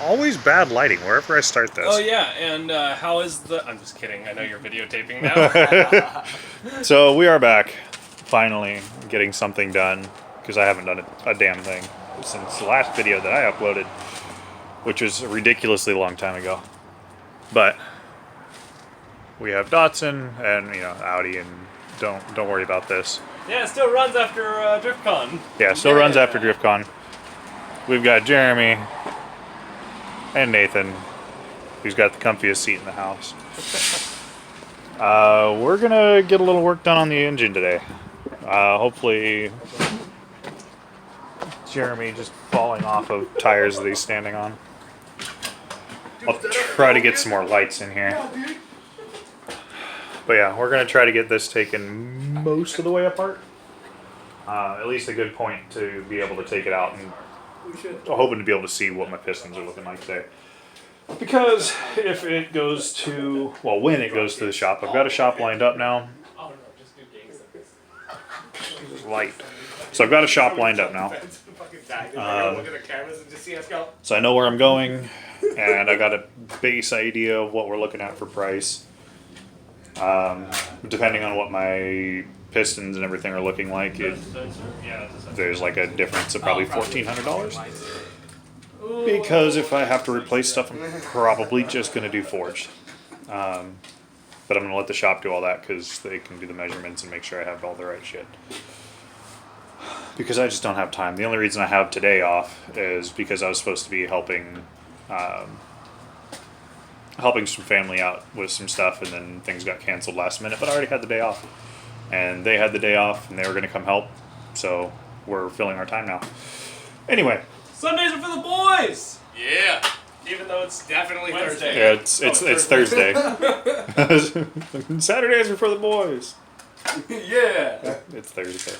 always bad lighting wherever I start this. Oh yeah, and how is the? I'm just kidding. I know you're videotaping now. So we are back, finally getting something done, because I haven't done a damn thing since the last video that I uploaded, which was a ridiculously long time ago. But we have Datsun and Audi, and don't worry about this. Yeah, it still runs after DriftCon. Yeah, still runs after DriftCon. We've got Jeremy and Nathan, who's got the comfiest seat in the house. We're gonna get a little work done on the engine today. Hopefully, Jeremy just falling off of tires that he's standing on. I'll try to get some more lights in here. But yeah, we're gonna try to get this taken most of the way apart. At least a good point to be able to take it out, and hoping to be able to see what my pistons are looking like today. Because if it goes to, well, when it goes to the shop, I've got a shop lined up now. Light. So I've got a shop lined up now. So I know where I'm going, and I got a base idea of what we're looking at for price. Depending on what my pistons and everything are looking like, there's like a difference of probably $1,400. Because if I have to replace stuff, I'm probably just going to do forged. But I'm going to let the shop do all that because they can do the measurements and make sure I have all the right shit. Because I just don't have time. The only reason I have today off is because I was supposed to be helping some family out with some stuff, and then things got canceled last minute, but I already had the day off. And they had the day off, and they were going to come help, so we're filling our time now. Anyway. Sundays are for the boys! Yeah. Even though it's Definitely Wednesday. Yeah, it's Thursday. Saturdays are for the boys. Yeah. It's Thursday.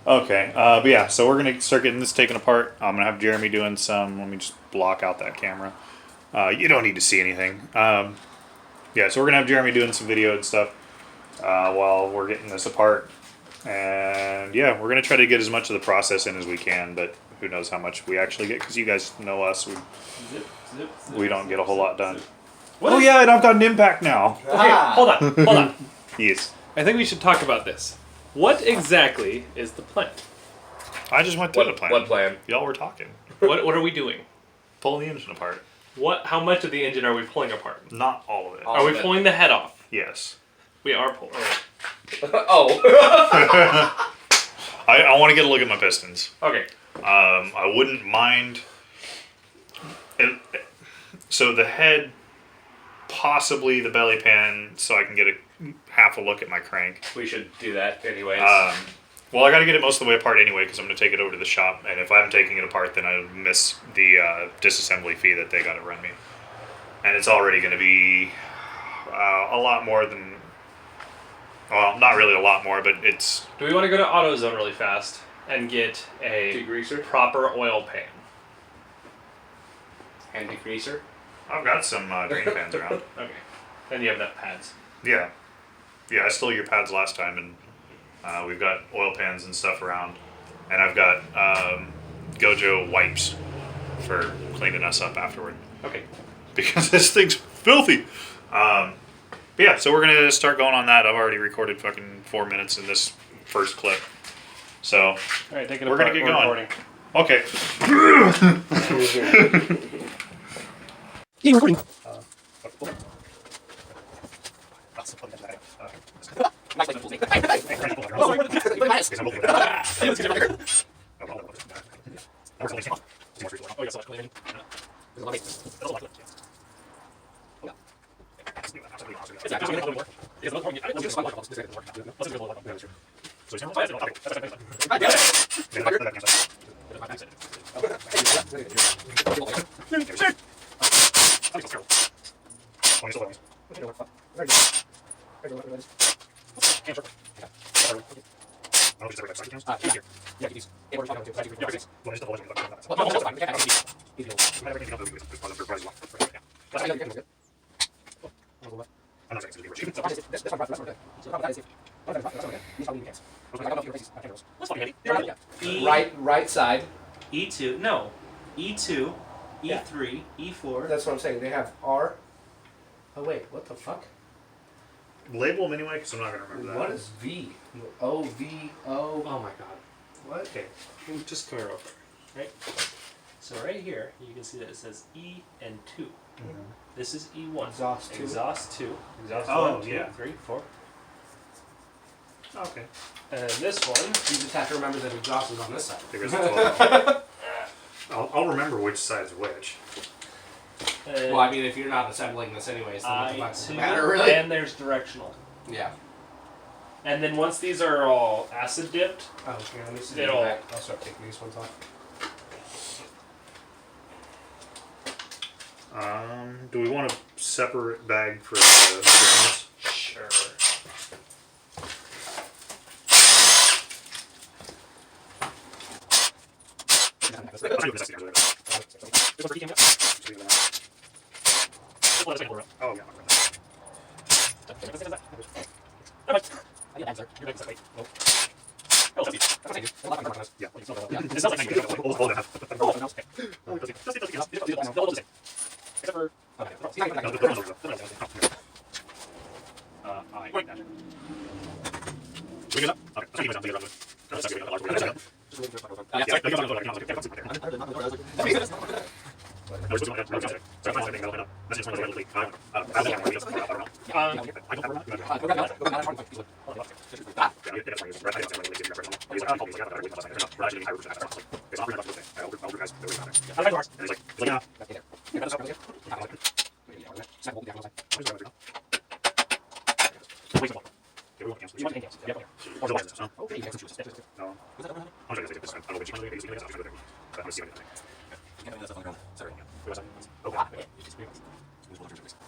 Okay, but yeah, so we're going to start getting this taken apart. I'm going to have Jeremy doing some, let me just block out that camera. You don't need to see anything. Yeah, so we're going to have Jeremy doing some video and stuff while we're getting this apart. And yeah, we're going to try to get as much of the process in as we can, but who knows how much we actually get, because you guys know us. We don't get a whole lot done. Oh yeah, and I've got an impact now. Okay, hold on. Yes. I think we should talk about this. What exactly is the plan? I just went through the plan. What plan? Y'all were talking. What are we doing? Pulling the engine apart. How much of the engine are we pulling apart? Not all of it. Are we pulling the head off? Yes. We are pulling. Oh. I want to get a look at my pistons. Okay. I wouldn't mind. So the head, possibly the belly pan, so I can get half a look at my crank. We should do that anyways. Well, I got to get it most of the way apart anyway, because I'm going to take it over to the shop, and if I'm taking it apart, then I miss the disassembly fee that they got to run me. And it's already going to be a lot more than, well, not really a lot more, but it's... Do we want to go to AutoZone really fast and get a Degreaser? proper oil pan? And degreaser? I've got some drain pans around. Okay. Then you have that pads. Yeah. Yeah, I stole your pads last time, and we've got oil pans and stuff around. And I've got Gojo wipes for cleaning us up afterward. Okay. Because this thing's filthy. But yeah, so we're going to start going on that. I've already recorded fucking 4 minutes in this first clip. So, All right, take it we're apart. going to get going. Recording. Okay. Yeah, recording. Right side. E2, no. E2 Yeah. E3, E4. That's what I'm saying. They have R. Oh wait, what the fuck? Label them anyway, because I'm not gonna remember that. What is V? O V O. Oh my god. What? Okay, just come here real quick. Right? So right here, you can see that it says E and 2. This is E1. Exhaust 2. Exhaust 2. Exhaust Oh, 1, 2, yeah. 3, 4. Okay. And this one, You just have to remember that exhaust is on this side. There goes the 12. I'll remember which side's which. Well, I mean, if you're not assembling this anyways, then what the fuck does it I2, matter, really? and there's directional. Yeah. And then once these are all acid dipped, Oh, here, let me see. It'll- I'll start taking these ones off. Do we want a separate bag for the difference? sure. Oh, yeah. Yeah. It sounds like Hold on. Except for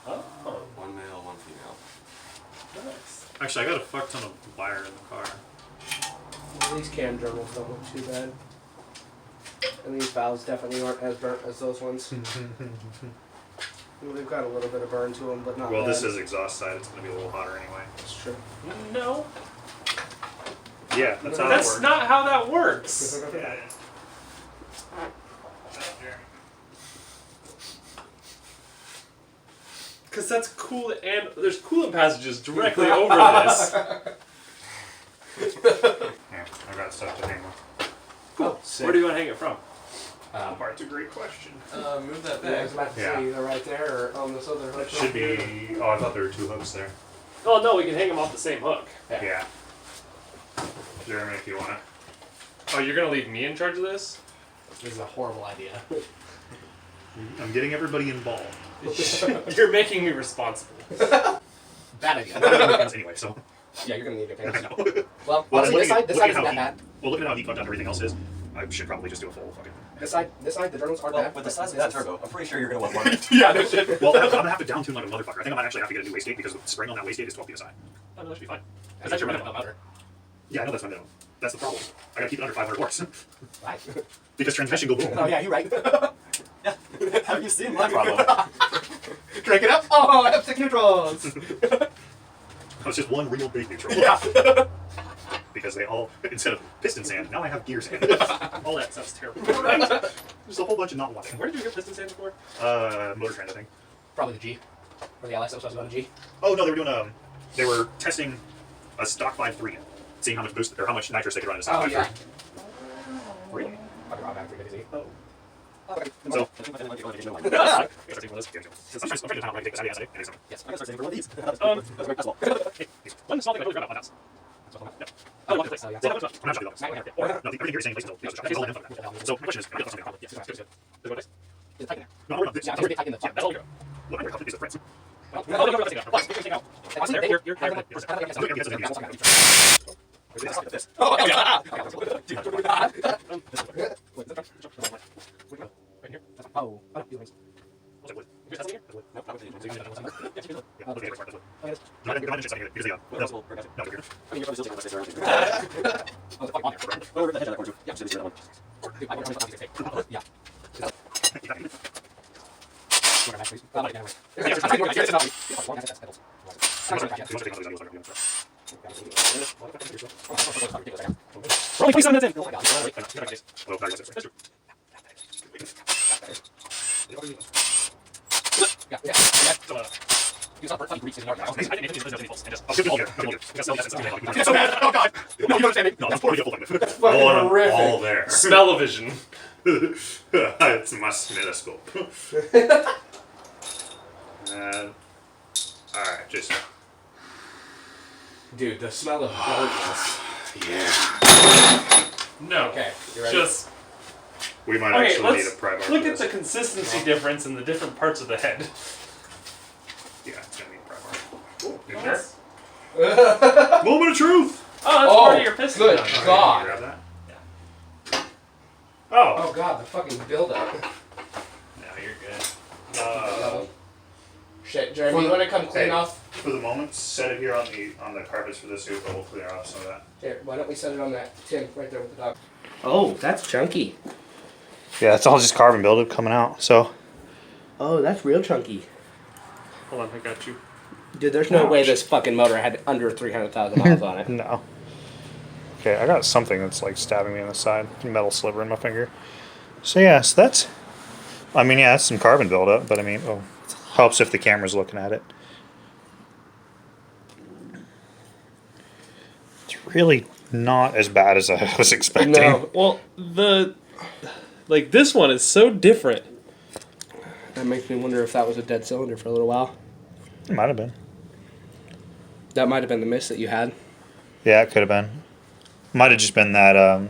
One male, one female. nice. Actually, I got a fuck ton of wire in the car. Well, these cam journals don't look too bad. And these valves definitely aren't as burnt as those ones. Well, they've got a little bit of burn to them, but not Well, bad. this is exhaust side. It's going to be a little hotter anyway. That's true. No, Yeah, that's how it that's works. not how that works. Yeah. Because that's cool, and there's coolant passages directly over this. Yeah, I got stuff to hang with. Oh, sick. Where do you want to hang it from? That's a great question. Move that Yeah, I back. was about to Yeah. say either right there or on this other hook. It should be. Oh, I thought there were two hooks there. Oh no, we can hang them off the same hook. Yeah. Jeremy, if you want to. Oh, you're gonna leave me in charge of this? This is a horrible idea. I'm getting everybody involved. You're making me responsible. Bad idea. Anyway, so. Yeah, you're gonna need your I pants. know. Well, Well, honestly, this side looking at isn't how that bad. Well, looking at how deep fucked up everything else is, I should probably just do a full fucking. This side, the journals aren't Well, bad. with the but size of this that is- turbo, I'm pretty sure you're going to want one. Yeah, no shit. Well, I'm gonna have to down tune like a motherfucker. I think I might actually have to get a new wastegate because the spring on that wastegate is 12 psi. Oh, no, that should be fine. That's That's your your minimum. motor. Yeah, I know that's my minimum. That's the problem. I gotta keep it under 500 horse Right. because transmission go boom. Oh yeah, you're right. Yeah. Have you seen my problem? Crank it up. Oh, I have 6 neutrons. That was just one real big neutral. Yeah. Because they all, instead of piston sand, now I have gear sand. All that stuff's terrible. There's a whole bunch of not wanting. Where did you get piston sand before? Motor trend, I think. Probably the G. Or the LS. I was supposed to go to G. Oh no, they were doing they were testing a stock 5.3, seeing how much boost or how much nitrous they could run in a stock Oh 5.3. yeah. Really? Fucking raw battery, busy. Oh. So, So, I think I like the orientation of I'm mine. trying to take one of those. I'm trying to figure out how to take this out of the Yes, I'm going to start saving for one of these. That's Um, a great festival. One small thing I really forgot about house. Yep. Oh, one place. Oh, yeah. Yeah, I'm not trying to do that. Or, no, everything here is saying place until it's all in. So my question is, can I get something? Yes, Good, good. There's one place. It's tight in there. No, we're not this. Yeah, I think it's tight in the Yeah, that's all you go. Look, I'm going to friends. Oh, no, no, no, take it out. Plus, take it out. Honestly, There, you're I don't there. know. I don't know. Look at the I don't know. This. Oh, yeah. Right here. Oh, oh, these ones. Here's that here. Nope, not with the Yeah, Oh, okay, right, Oh, yes. no, I didn't check it because Well, that's cool. We're good. no, here. I mean, you're probably still taking my sister. Oh, the fuck on there. Well, we're the hedge on that corner too. Yeah, so this is that one. Dude, I don't know if it's fake. Yeah. What am I, please? We're only 27 minutes in. Well, that's true. understanding. No, that's beautiful. That's fucking I want 'em horrific. all there. Smell-o-vision. It's my smitoscope. Alright, just. Dude, the smell of blood. Yeah. No. Okay, you ready? Just We might okay. actually need a Let's pry bar. look for at the this. consistency difference in the different parts of the head. Yeah, it's gonna need a pry bar. You Oh, sure? that's- Moment of truth! Oh, part of your piston. good. gun. Alright, God. you grab that? Yeah. Oh! Oh god, the fucking buildup. No, you're good. Shit, Jeremy, you want to come clean Hey. off? For the moment, set it here on the carpets for the soup, but we'll clear off some of that. Here, why don't we set it on that tin right there with the dog? Oh, that's chunky. Yeah, it's all just carbon buildup coming out, so. Oh, that's real chunky. Hold on, I got you. Dude, there's no way this fucking motor had under 300,000 miles on it. No. Okay, I got something that's like stabbing me in the side. Metal sliver in my finger. So yeah, so that's. I mean, yeah, that's some carbon buildup, but I mean, helps if the camera's looking at it. It's really not as bad as I was expecting. No. Well, this one is so different. That makes me wonder if that was a dead cylinder for a little while. It might have been. That might have been the miss that you had. Yeah, it could have been. Might have just been that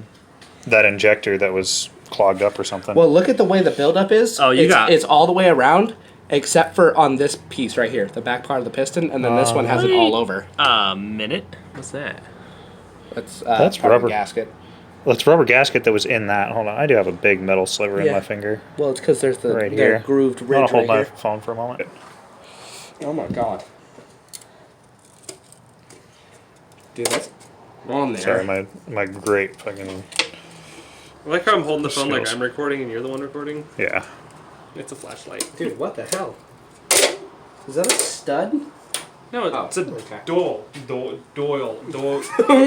that injector that was clogged up or something. Well, look at the way the buildup is. Oh, you got- It's all the way around, except for on this piece right here, the back part of the piston, and then this one has it all over. Minute? What's that? That's That's part of the rubber. gasket. Well, it's rubber gasket that was in that. Hold on, I do have a big metal sliver in Yeah. my finger. Well, it's because there's the, Right the here. grooved I'm ridge gonna hold right my here. phone for a moment. Oh my god. Dude, that's on there. Sorry, my great fucking I like how I'm holding the phone like Skills. I'm recording and you're the one recording. yeah. It's a flashlight. Dude, what the hell? Is that a stud? No, Oh, it's a okay. Doyle.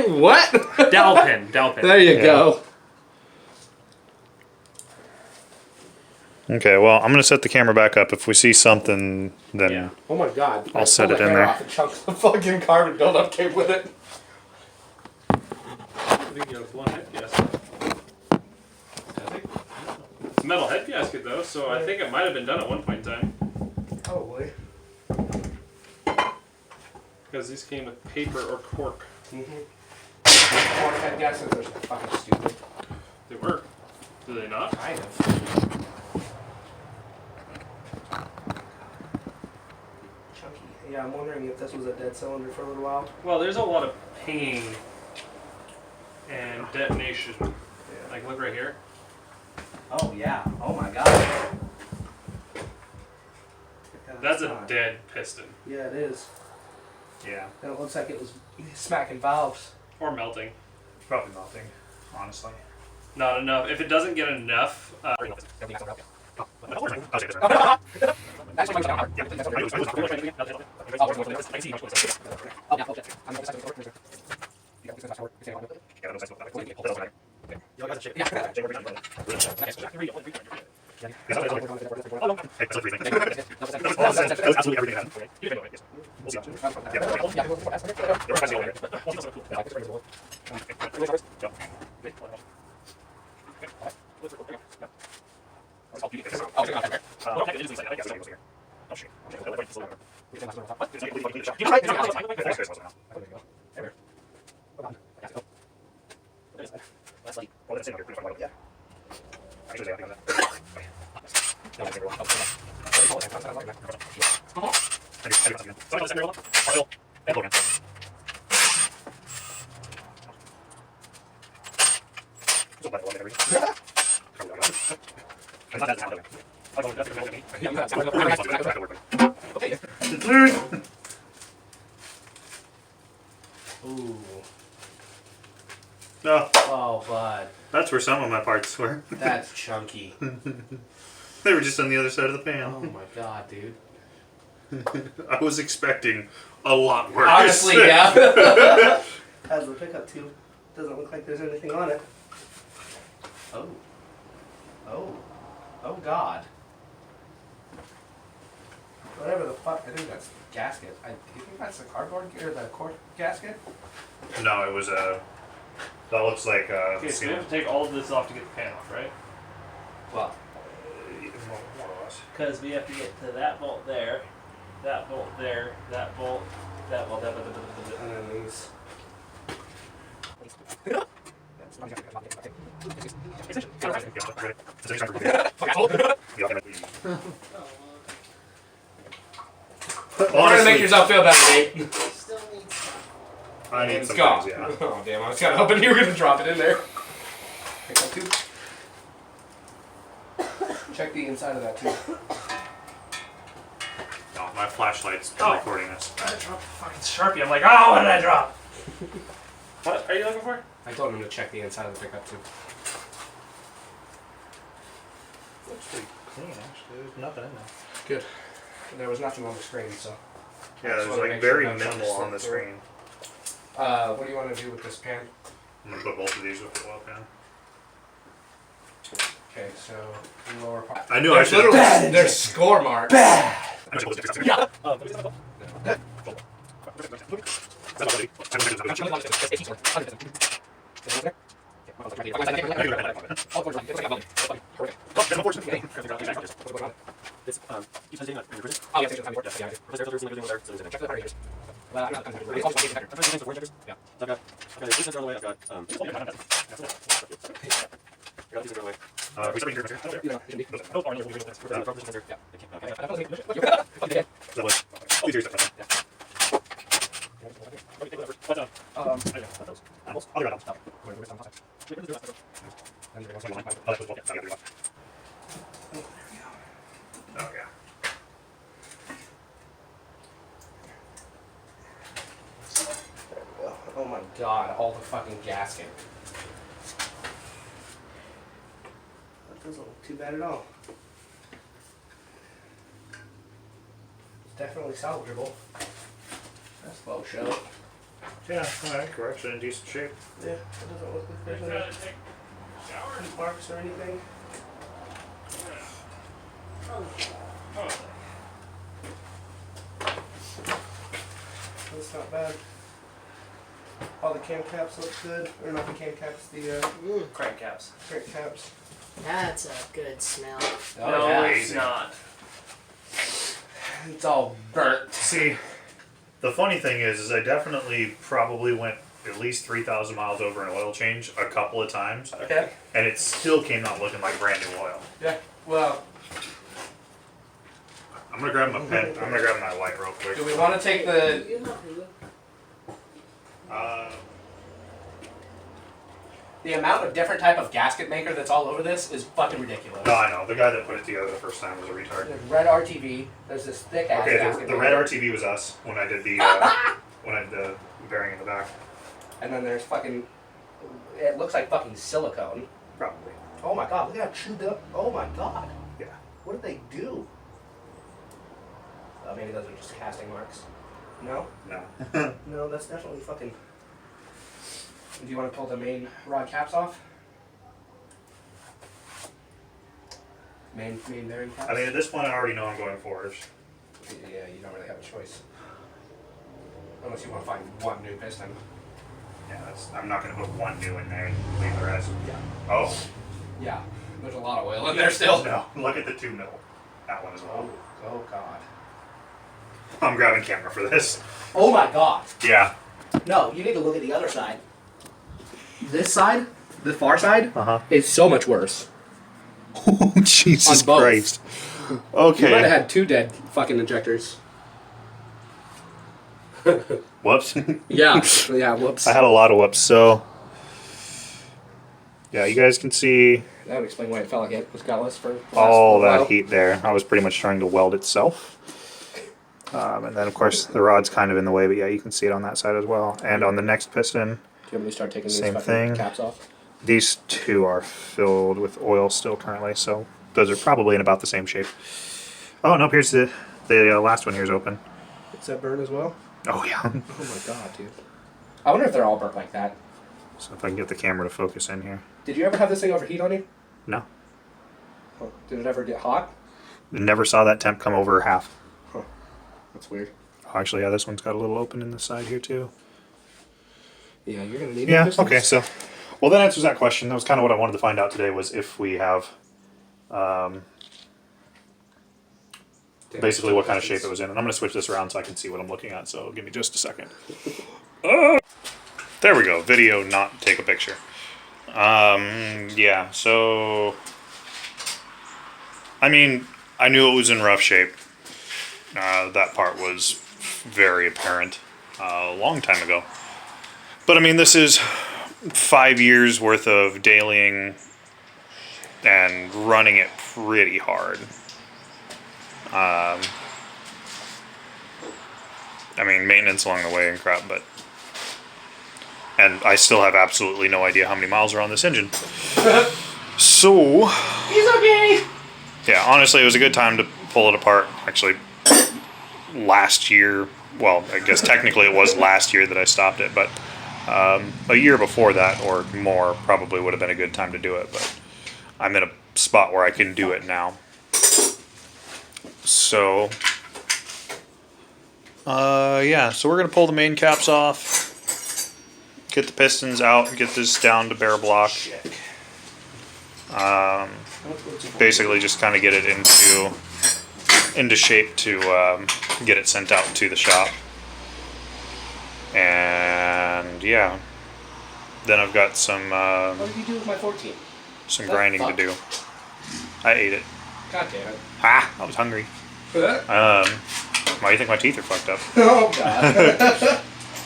What? Dowel pin. There you Yeah. go. Okay, well, I'm gonna set the camera back up. If we see something, then Yeah. Oh my god. I'll I set pulled it my in hair there. Off and chunks of fucking carbon buildup came with it. I think you have one head gasket. It's a metal head gasket though, so I think it might have been done at one point in time. Probably. Because these came with paper or cork. Water head gaskets are fucking stupid. They were. Do they not? Kind of. Chunky. Yeah, I'm wondering if this was a dead cylinder for a little while. Well, there's a lot of pinging and detonation. Like, look right here. Oh yeah. Oh my god. Yeah, That's a not- dead piston. Yeah, it is. yeah, And it looks like it was smacking valves. Or melting. probably nothing. Honestly. Not enough. If it doesn't get enough, Ooh. No, Oh, bud. that's where some of my parts were. That's chunky. They were just on the other side of the Oh pan. my god, dude. I was expecting a lot worse. Honestly, yeah. As the pickup tube, doesn't look like there's anything on it. Oh. Oh. Oh god. Whatever the fuck, I think that's gasket. Do you think that's the cardboard or the cork gasket? No, it was a That looks like Okay, so we have to take all of this off to get the pan off, right? Well, more or less. Because we have to get to that bolt there, that bolt there, that bolt, that bolt, that bolt, and then these. You're gonna make yourself feel better, Nate. Still needs. I need It's some gone. things, yeah. Oh damn! I was kind of hoping you were gonna drop it in there. Pick that too. Check the inside of that too. No, my flashlight's Oh. recording this. I dropped the fucking Sharpie. I'm like, oh, what did I drop? What are you looking for? I told him to check the inside of the pickup too. Looks pretty clean, actually. There's nothing in there. Good. There was nothing on the screen, so. Yeah, Just there's wanna like make sure very nothing minimal on the slipped through. screen. What do you want to do with this pan? I'm gonna put both of these with the oil pan. Okay, so lower part. I knew I There's should. literally there's score marks. Yeah. This keeps on getting on your prison. Oh, yeah, take the time. Yeah. Yeah. Replace their filters and everything over there. So Check the radiators. Well, I'm not gonna do it. I've got things for checkers. Yeah. So I've got the sensor on the way. I've got I got these sensors on the way. Resetting here. You know, it should be. Those are Proposition sensor. Yeah. Okay. That was. Oh, here's that. Other items. Oh yeah. Oh my god, all the fucking gasket. That doesn't look too bad at all. It's definitely salvageable. That's low show. Yeah, alright, correction in decent shape. Yeah, it doesn't look like there's any heat marks or anything. That's not bad. All the cam caps look good. Or not the cam caps, the Crank caps. crank caps. That's a good smell. No, yeah. it's not. It's all burnt. See, the funny thing is I definitely probably went at least 3,000 miles over an oil change a couple of times, Okay. and it still came out looking like brand new oil. Yeah. Well, I'm gonna grab my pen. I'm gonna grab my light real quick. do we want to take the? You have Hulu? The amount of different type of gasket maker that's all over this is fucking ridiculous. No, I know. The guy that put it together the first time was a retard. There's red RTV. There's this thick ass Okay, gasket the red maker. RTV was us when I did the when I did the bearing in the back. And then there's fucking. It looks like fucking silicone. Probably. Oh my god! Look at how chewed up. Oh my god! Yeah. What did they do? Oh, maybe those are just casting marks. No. No. No, that's definitely fucking. Do you want to pull the main rod caps off? Main bearing caps? I mean, at this point, I already know I'm going fours. Yeah, you don't really have a choice. Unless you want to find one new piston. Yeah, I'm not gonna put one new in there and leave the rest. Yeah. Oh. Yeah, there's a lot of oil in there still. No. Look at the 2 mil. That one as well. Oh god. I'm grabbing camera for this. Oh my god. Yeah. No, you need to look at the other side. This side, the far side, Uh-huh. is so much worse. Oh, Jesus On both. Christ. You might have Okay. had 2 dead fucking injectors. Whoops. Yeah. Yeah, whoops. I had a lot of whoops, so. Yeah, you guys can see That would explain why it felt like it was gutless for the last all little that while. heat there. I was pretty much trying to weld itself. And then, of course, the rod's kind of in the way, but yeah, you can see it on that side as well. And on the next piston, Do you want me to start taking these Same fucking thing. caps off? these 2 are filled with oil still currently, so those are probably in about the same shape. Oh, nope, here's the last one here's open. Is that burn as well? Oh, yeah. Oh my god, dude. I wonder if they're all burnt like that. So if I can get the camera to focus in here. Did you ever have this thing overheat on you? No. Huh. Did it ever get hot? Never saw that temp come over half. That's weird. Oh, actually, yeah, this one's got a little open in the side here, too. Yeah, you're gonna need. Yeah. Okay. So, well, that answers that question. That was kind of what I wanted to find out today. Was if we have, basically what kind of shape it was in. And I'm going to switch this around so I can see what I'm looking at. So give me just a second. Oh, there we go. Video, not take a picture. Yeah. So, I mean, I knew it was in rough shape. That part was very apparent a long time ago. But I mean, this is 5 years worth of dailying and running it pretty hard. I mean, maintenance along the way and crap, but... And I still have absolutely no idea how many miles are on this engine. So... He's okay! Yeah, honestly, it was a good time to pull it apart. Actually, last year... Well, I guess technically it was last year that I stopped it, but... a year before that, or more, probably would have been a good time to do it, but... I'm in a spot where I can do it now. So... yeah, so we're going to pull the main caps off, get the pistons out, and get this down to bare block. Basically just kind of get it into shape to get it sent out to the shop. And yeah, then I've got some What did you do with my 14? some grinding to do. I ate it. God damn it. Ah, I was hungry. Why do you think my teeth are fucked up? Oh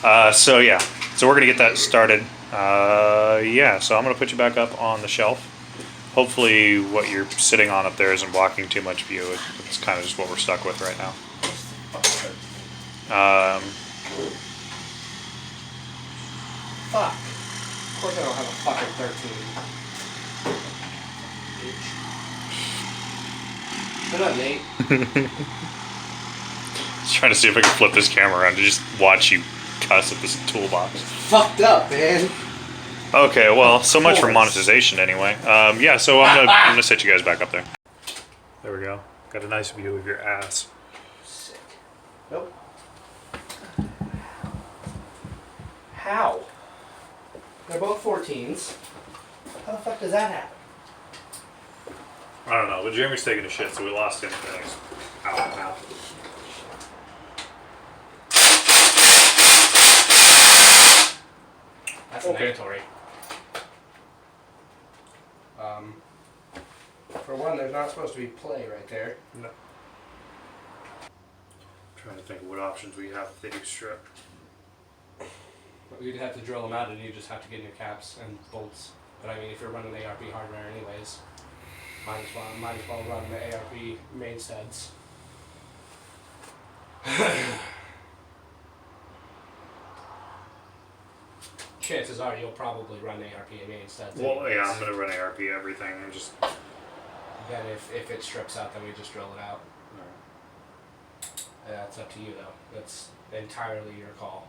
god. So yeah, so we're gonna get that started. Yeah, so I'm gonna put you back up on the shelf. Hopefully what you're sitting on up there isn't blocking too much view. It's kind of just what we're stuck with right now. Fuck. Of course I don't have a fucking 13. Good up, Nate. Just trying to see if I can flip this camera around to just watch you cuss at this toolbox. Fucked up, man. Okay, well, so much for Course. monetization anyway. Yeah, so I'm gonna set you guys back up there. There we go. Got a nice view of your ass. Sick. Nope. How? They're both 14s. How the fuck does that happen? I don't know, but Jeremy's taking a shit, so we lost him for the next hour and a half. That's Okay. mandatory. For one, there's not supposed to be play right there. No. Trying to think of what options we have if they do strip. You'd have to drill them out and you just have to get new caps and bolts. But I mean, if you're running ARP hardware anyways, might as well run the ARP main studs. Chances are you'll probably run ARP main studs. Well, yeah, anyways. I'm gonna run ARP everything and just. Then if it strips out, then we just drill it out. That's up to you though. That's entirely your call.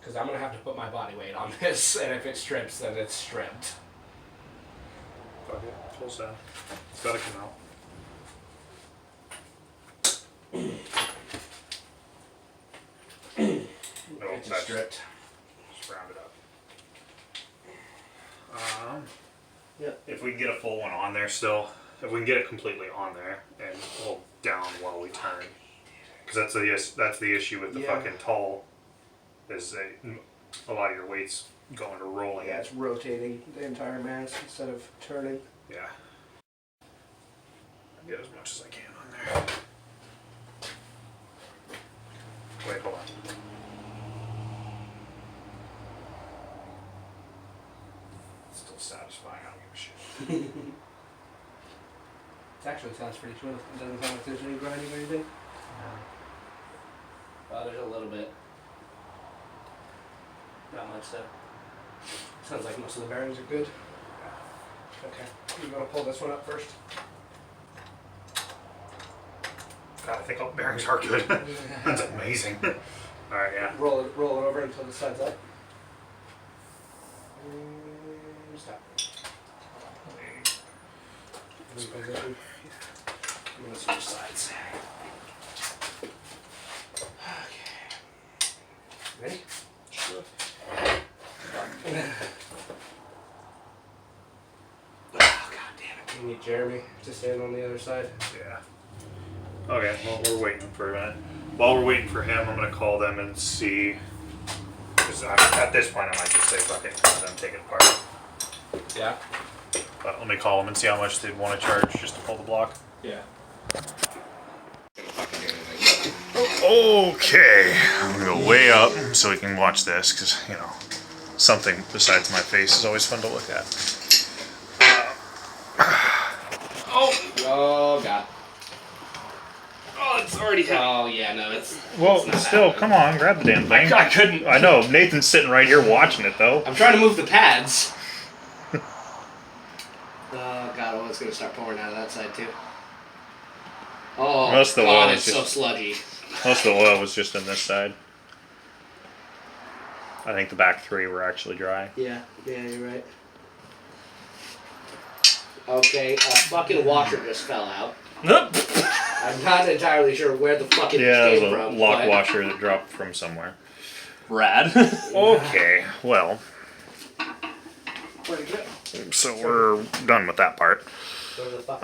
Because I'm going to have to put my body weight on this, and if it strips, then it's stripped. Fuck it, full set. It's gotta come out. No, It's that's stripped. just round it up. Yep. If we can get a full one on there still, if we can get it completely on there and hold down while we turn, because that's the issue with the Yeah. fucking tall, is a lot of your weight's going to rolling. Yeah, it's rotating the entire mass instead of turning. Yeah. I get as much as I can on there. Wait, hold on. Still satisfying, I don't give a shit. It actually sounds pretty smooth. It doesn't sound like there's any grinding or anything. There's a little bit. Not much though. Sounds like most of the bearings are good. Okay. You want to pull this one up first? God, I think all the bearings are good. That's amazing. Alright, yeah. Roll it over until the side's up. Stop. Reposition. I'm gonna switch sides. Ready? Sure. Oh, god damn it. We need Jeremy to stand on the other side. Yeah. Okay, well, we're waiting for a minute. While we're waiting for him, I'm gonna call them and see. Because at this point, I might just say, fuck it, let them take it apart. Yeah? But let me call them and see how much they'd want to charge just to pull the block. Yeah. Okay, I'm gonna go way up so we can watch this, because, you know, something besides my face is always fun to look at. Oh god. Oh, it's already happened. Oh yeah, no, it's Well, not still, happening. come on, grab the damn thing. I couldn't. I know, Nathan's sitting right here watching it, though. I'm trying to move the pads. Oh god, oh, it's gonna start pouring out of that side too. Oh Most of the god, oil it's is so just- sludgy. Most of the oil was just on this side. I think the back three were actually dry. Yeah, you're right. Okay, a fucking washer just fell out. Nope. I'm not entirely sure where the fuck it Yeah, it came was a from. lock but- washer that dropped from somewhere. Rad. Okay, well, Where'd it go? so we're done with that part. Where the fuck?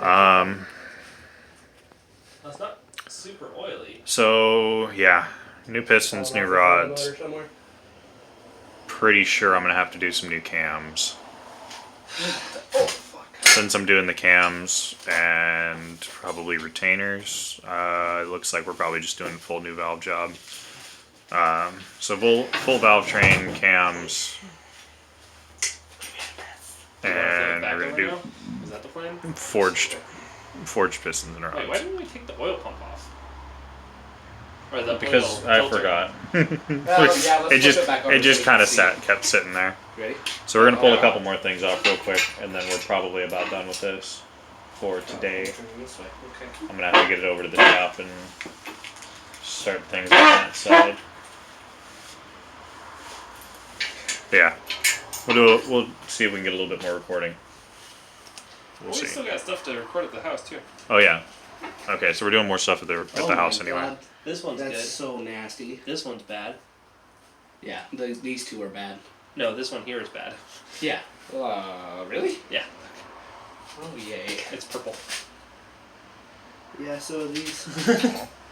That's not super oily. So yeah, new pistons, new rods. Motor somewhere? Pretty sure I'm gonna have to do some new cams. Oh fuck. Since I'm doing the cams and probably retainers, it looks like we're probably just doing a full new valve job. So full valve train, cams, and we're gonna do Is that the plan? forged pistons and Wait, why rods. didn't we take the oil pump off? Or the Because oil I filter? forgot. yeah, let's it flip just it back over it just so we kind can of see. kept sitting there. Ready? So we're gonna pull a couple more things off real quick, and then we're probably about done with this for today. Turn this way. Okay. I'm gonna have to get it over to the shop and start things on that side. Yeah, we'll see if we can get a little bit more recording. We'll We see. still got stuff to record at the house too. Oh yeah. Okay, so we're doing more stuff at the Oh my house anyway. God, This one's that's good. so nasty. This one's bad. Yeah, these two are bad. No, this one here is bad. Yeah. Really? Yeah, Oh yay. it's purple. Yeah. So these.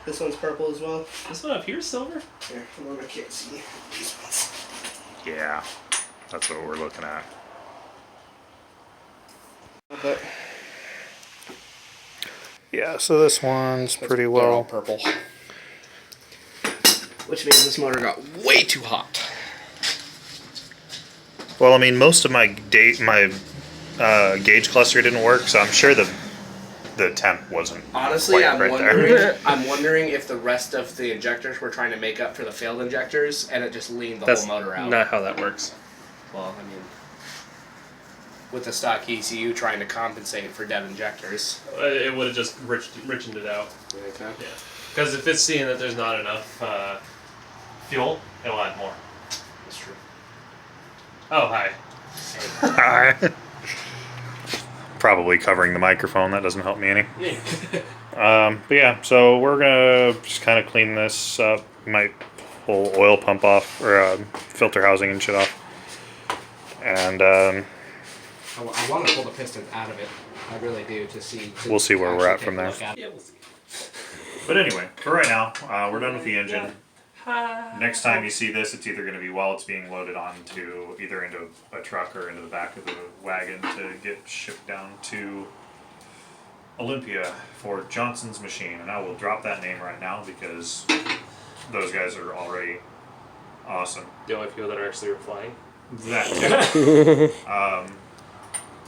This one's purple as well. This one up here is silver. Here, come on, I can't see these ones. Yeah, that's what we're looking at. But Yeah, so this one's pretty they're all well. purple. Which means this motor got way too hot. Well, I mean, most of my gauge cluster didn't work, so I'm sure the temp wasn't. Honestly, quite I'm right wondering. there. I'm wondering if the rest of the injectors were trying to make up for the failed injectors, and it just leaned the That's whole motor out. not how that works. Well, I mean, with the stock ECU trying to compensate for dead injectors. It would have just richened it out. Yeah. Because if it's seeing that there's not enough fuel, it'll add more. That's true. Oh, hi. Probably covering the microphone. That doesn't help me any. Yeah. But yeah, so we're gonna just kind of clean this up. Might pull oil pump off or filter housing and shit off. And I want to pull the pistons out of it. I really do to see. We'll see where we're at from there. Yeah, we'll see. but anyway, for right now, we're done with the engine. Next time you see this, it's either going to be while it's being loaded onto either into a truck or into the back of the wagon to get shipped down to Olympia for Johnson's Machine. And I will drop that name right now because those guys are already awesome. The only people that are actually replying. That too.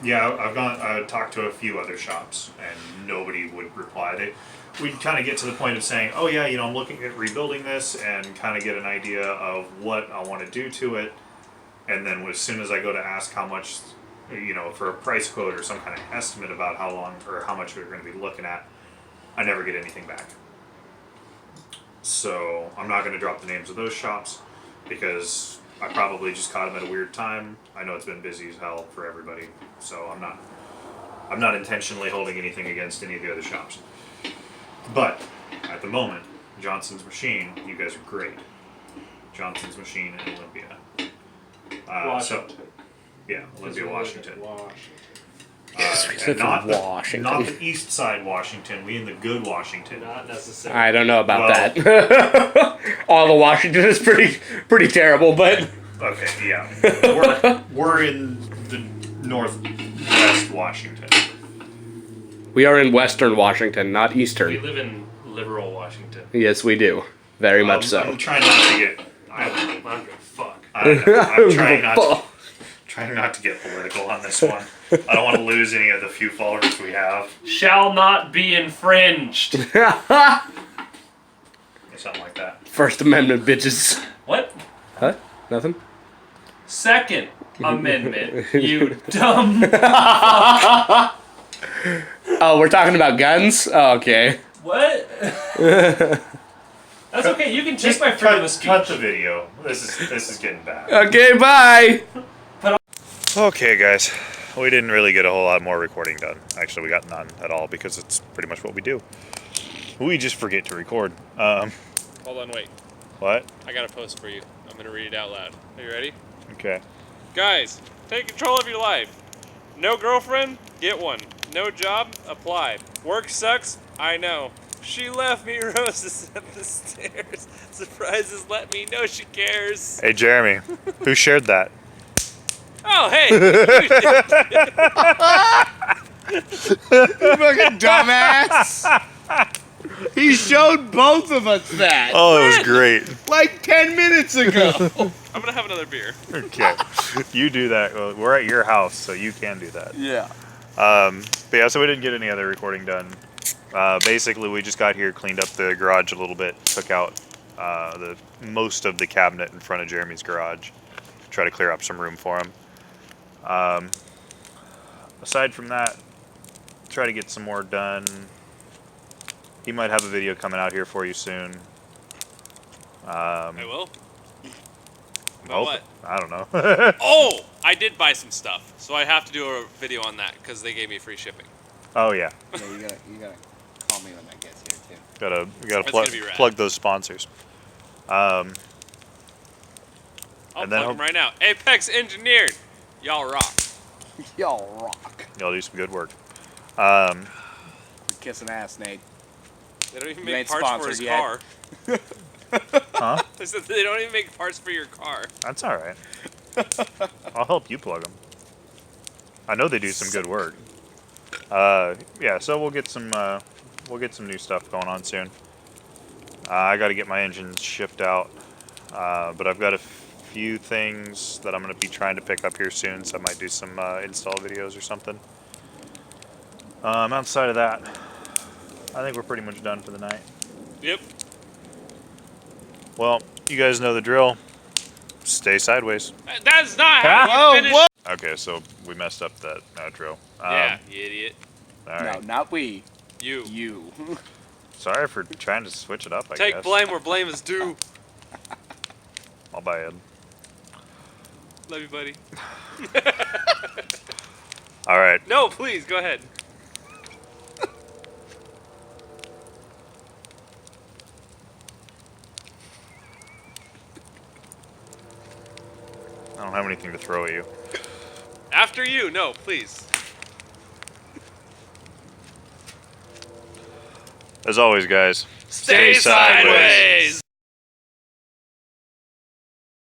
Yeah, I talked to a few other shops and nobody would reply. We'd kind of get to the point of saying, oh yeah, I'm looking at rebuilding this and kind of get an idea of what I want to do to it. And then as soon as I go to ask how much, for a price quote or some kind of estimate about how long or how much we're going to be looking at, I never get anything back. So I'm not going to drop the names of those shops because I probably just caught them at a weird time. I know it's been busy as hell for everybody, so I'm not intentionally holding anything against any of the other shops. But at the moment, Johnson's Machine, you guys are great. Johnson's Machine in Olympia. Washington. Yeah, Olympia, Washington. Specific And not Washington. not the east side Washington. We in the good Washington. Not necessarily. I don't know about Well- that. All the Washington is pretty terrible, but Okay, yeah. We're in the northwest Washington. we are in Western Washington, not We Eastern. live in liberal Washington. Yes, we do. Very much so. I'm trying not to get. I don't give a fuck. I'm trying not to get political on this one. I don't want to lose any of the few followers we have. Shall not be infringed. Or something like that. First Amendment, bitches. What? Huh? Nothing? Second Amendment, you dumb. Oh, we're talking about guns? Oh, okay. What? That's okay. You can take my freedom of speech. Cut the video. This is getting bad. Okay, bye! Okay, guys. We didn't really get a whole lot more recording done. Actually, we got none at all because it's pretty much what we do. We just forget to record. Hold on, wait. What? I got a post for you. I'm gonna read it out loud. Are you ready? Okay. Guys, take control of your life. No girlfriend? Get one. No job? Apply. Work sucks? I know. She left me roses at the stairs. Surprises let me know she cares. Hey, Jeremy. Who shared that? Oh, hey! Fucking dumbass! He showed both of us that Oh, it was great. like 10 minutes ago. I'm gonna have another beer. Okay. You do that. Well, we're at your house, so you can do that. Yeah. But yeah, so we didn't get any other recording done. Basically, we just got here, cleaned up the garage a little bit, took out the most of the cabinet in front of Jeremy's garage, try to clear up some room for him. Aside from that, try to get some more done. He might have a video coming out here for you soon. I will. About Hope- what? I don't know. Oh! I did buy some stuff, so I have to do a video on that because they gave me free shipping. Oh yeah, Yeah, you gotta call me when that gets here too. we gotta It's plug gonna be rad. plug those sponsors. I'll And then plug them right now. Apex Engineered. Y'all rock. Y'all rock. Y'all do some good work. You're kissing ass, Nate. They don't even You make ain't parts for his sponsored yet. car. Huh? I said they don't even make parts for your car. That's all right. I'll help you plug them. I know they do some good work. Yeah, so we'll get some new stuff going on soon. I got to get my engines shipped out, but I've got a few things that I'm going to be trying to pick up here soon, so I might do some install videos or something. Outside of that, I think we're pretty much done for the night. Yep. Well, you guys know the drill. Stay sideways. That's not how you finish. Okay, so we messed up that outro. Yeah, you idiot. All right. No, not we. You. You. Sorry for trying to switch it up, I Take guess. blame where blame is due. I'll buy it. Love you, buddy. All right. No, please, go ahead. I don't have anything to throw at you. After you, no, please. As always, guys, Stay sideways.